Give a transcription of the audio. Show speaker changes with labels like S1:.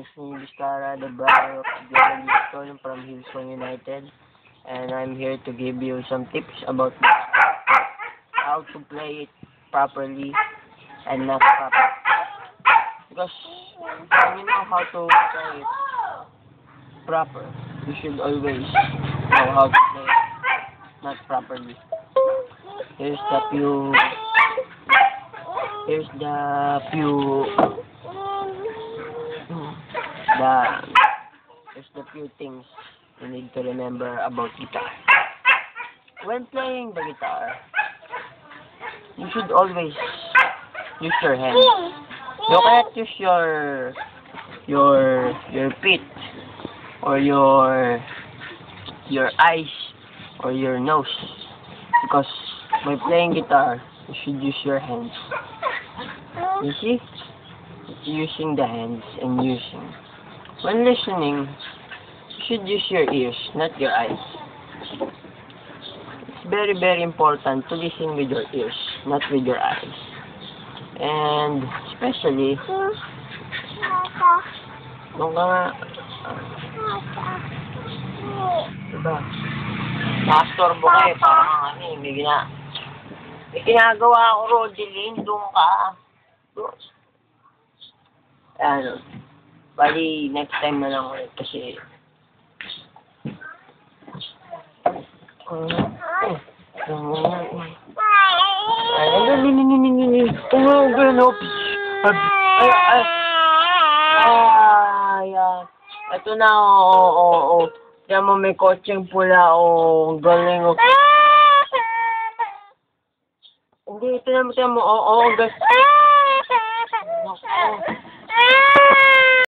S1: name is Neil Vizcara, the brother of Dylan Houston from Houston United, and I'm here to give you some tips about how to play it properly and not properly. Because when you know how to play it proper, you should always know how to play it not properly. Here's the few things you need to remember about guitar. When playing the guitar, you should always use your hands. You cannot use your feet or your eyes or your nose, because by playing guitar, you should use your hands. You see? It's using the hands and using. When listening, you should use your ears, not your eyes. It's very, very important to listen with your ears, not with your eyes. And especially, nung ka nga, diba? Nakastorbo kayo, parang may ginagawa ako, Rodeline, doon ka. Ano, bali, next time na lang ulit kasi ito na, oo. Kaya mo may kotseng pula, ang galing, Hindi, ito na mo, oo, guys.